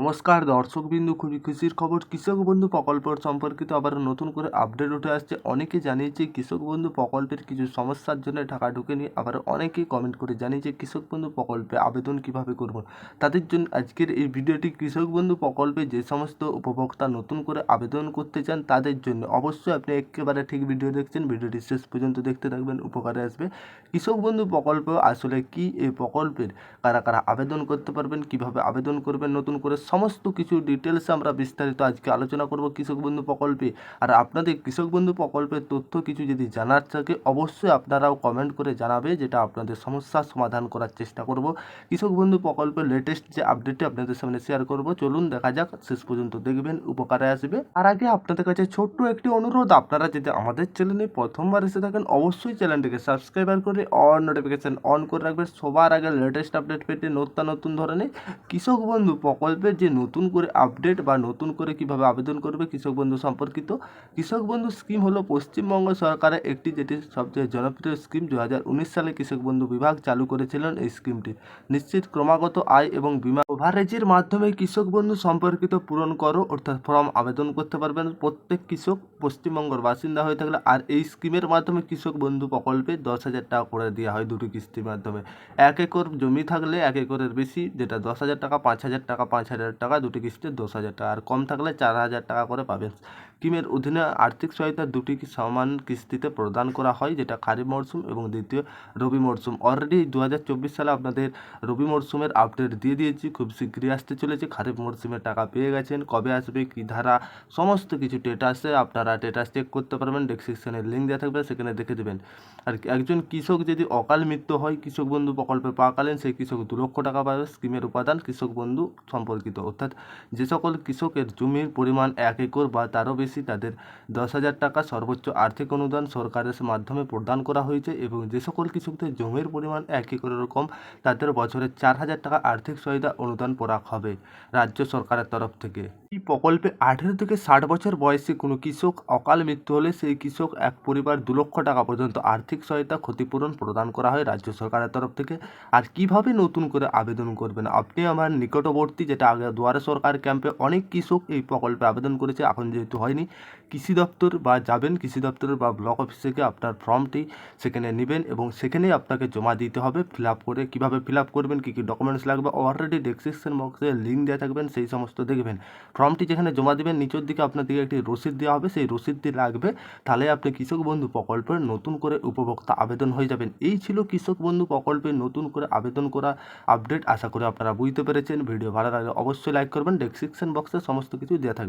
নমস্কার দর্শকবিন্দু, খুবই খুশির খবর। কৃষক বন্ধু প্রকল্প সম্পর্কিত আবার নতুন করে আপডেট উঠে আসছে। অনেকে জানিয়েছে কৃষক বন্ধু প্রকল্পের কিছু সমস্যার জন্য টাকা ঢোকেনি। আবার অনেকেই কমেন্ট করে জানিয়েছে কৃষক বন্ধু প্রকল্পে আবেদন কিভাবে করব। তাদের জন্য আজকের এই ভিডিওটি। কৃষক বন্ধু প্রকল্পে যে সমস্ত উপভোক্তা নতুন করে আবেদন করতে চান তাদের জন্য অবশ্যই আপনি একেবারে ঠিক ভিডিও দেখছেন। ভিডিওটি শেষ পর্যন্ত দেখতে থাকবেন, উপকারে আসবে। কৃষক বন্ধু প্রকল্প আসলে কি, এই প্রকল্পের কারা কারা আবেদন করতে পারবেন, কিভাবে আবেদন করবেন, নতুন করে সমস্ত কিছু ডিটেলসে আমরা বিস্তারিত আজকে আলোচনা করব কৃষক বন্ধু প্রকল্পে। আর আপনাদের কৃষক বন্ধু প্রকল্পের তথ্য কিছু যদি জানার থাকে অবশ্যই আপনারাও কমেন্ট করে জানাবে, যেটা আপনাদের সমস্যার সমাধান করার চেষ্টা করব। কৃষক বন্ধু প্রকল্পের লেটেস্ট যে আপডেটটি আপনাদের সামনে শেয়ার করব, চলুন দেখা যাক, শেষ পর্যন্ত দেখবেন, উপকারে আসবে। আর আগে আপনাদের কাছে ছোট্ট একটি অনুরোধ, আপনারা যদি আমাদের চ্যানেলে প্রথমবার এসে থাকেন অবশ্যই চ্যানেলটিকে সাবস্ক্রাইব করে অল নোটিফিকেশান অন করে রাখবেন সবার আগে লেটেস্ট আপডেট পেতে। নতুন ধরনের কৃষক বন্ধু প্রকল্পের যে নতুন করে আপডেট বা নতুন করে কিভাবে আবেদন করবে কৃষক বন্ধু সম্পর্কিত। কৃষক বন্ধু স্কিম হলো পশ্চিমবঙ্গ সরকারের একটি, যেটি সবচেয়ে জনপ্রিয় স্কিম। 2019 সালে কৃষক বন্ধু বিভাগ চালু করেছিলেন। এই স্কিমটি নিশ্চিত ক্রমাগত আয় এবং বিমা কভারেজের মাধ্যমে কৃষক বন্ধু সম্পর্কিত পূরণ করো, অর্থাৎ ফর্ম আবেদন করতে পারবেন প্রত্যেক কৃষক পশ্চিমবঙ্গের বাসিন্দা হয়ে থাকলে। আর এই স্কিমের মাধ্যমে কৃষক বন্ধু প্রকল্পে 10,000 টাকা করে দেওয়া হয় দুটি কিস্তির মাধ্যমে। 1 একর জমি থাকলে 1 একরের বেশি, যেটা 10,000 টাকা, 5,000 টাকা, 5,000 টাকা, দুটি কিস্তিতে 10,000 টাকা, আর কম থাকলে 4,000 টাকা করে পাবেন। স্কিমের অধীনে আর্থিক সহায়তা দুটি সমান কিস্তিতে প্রদান করা হয়, যেটা খারিফ মরশুম এবং দ্বিতীয় রবি মরশুম। অলরেডি 2024 সালে আপনাদের রবি মরশুমের আপডেট দিয়ে দিয়েছি, খুব শীঘ্রই আসতে চলেছে। খারিফ মরশুমের টাকা পেয়ে গেছেন, কবে আসবে, কী ধারা, সমস্ত কিছু স্টেটাসে আপনারা স্টেটাস চেক করতে পারবেন। ডেসক্রিপশনের লিঙ্ক দেওয়া থাকবে, সেখানে দেখে দেবেন। আর একজন কৃষক যদি অকাল মৃত্যু হয় কৃষক বন্ধু প্রকল্পে পাকালীন, সেই কৃষক 2 লক্ষ টাকা পাবে। স্কিমের উপাদান কৃষক বন্ধু সম্পর্কিত, অর্থাৎ যে সকল কৃষকের জমির পরিমাণ 1 একর বা তারও বেশি তাদের 10,000 টাকা সর্বোচ্চ আর্থিক অনুদান সরকারের মাধ্যমে প্রদান করা হয়েছে, এবং যে সকল কৃষকদের জমির পরিমাণ 1 একরের কম তাদের বছরে 4,000 টাকা আর্থিক সহায়তা অনুদান করা হবে রাজ্য সরকারের তরফ থেকে। এই প্রকল্পে 18 থেকে 60 বছর বয়সী কোনো কৃষক অকাল মৃত্যু হলে সেই কৃষক এক পরিবার 2 লক্ষ টাকা পর্যন্ত আর্থিক সহায়তা ক্ষতিপূরণ প্রদান করা হয় রাজ্য সরকারের তরফ থেকে। আর কিভাবে নতুন করে আবেদন করবেন, আপনি আমার নিকটবর্তী, যেটা আগে দুয়ারে সরকার ক্যাম্পে অনেক কৃষক এই প্রকল্পে আবেদন করেছে, এখন যেহেতু হয়নি, কৃষি দপ্তর বা যাবেন, কৃষি দপ্তরের বা ব্লক অফিস থেকে আপনার ফর্মটি সেখানে নেবেন এবং সেখানেই আপনাকে জমা দিতে হবে। ফিল আপ করে কীভাবে ফিল আপ করবেন, কী কী ডকুমেন্টস লাগবে অলরেডি ডেসক্রিপশন বক্সে লিঙ্ক দেওয়া থাকবেন, সেই সমস্ত দেখবেন। ফর্মটি যেখানে জমা দেবেন নিচের দিকে আপনার দিকে একটি রসিদ দেওয়া হবে, সেই রসিদটি লাগবে, তাহলে আপনি কৃষক বন্ধু প্রকল্পের নতুন করে উপভোক্তা আবেদন হয়ে যাবেন। এই ছিল কৃষক বন্ধু প্রকল্পে নতুন করে আবেদন করা আপডেট। আশা করি আপনারা বুঝতে পেরেছেন। ভিডিও ভালো লাগলে অবশ্যই লাইক করবেন, ডেসক্রিপশন বক্সে সমস্ত কিছু দেওয়া থাকবে।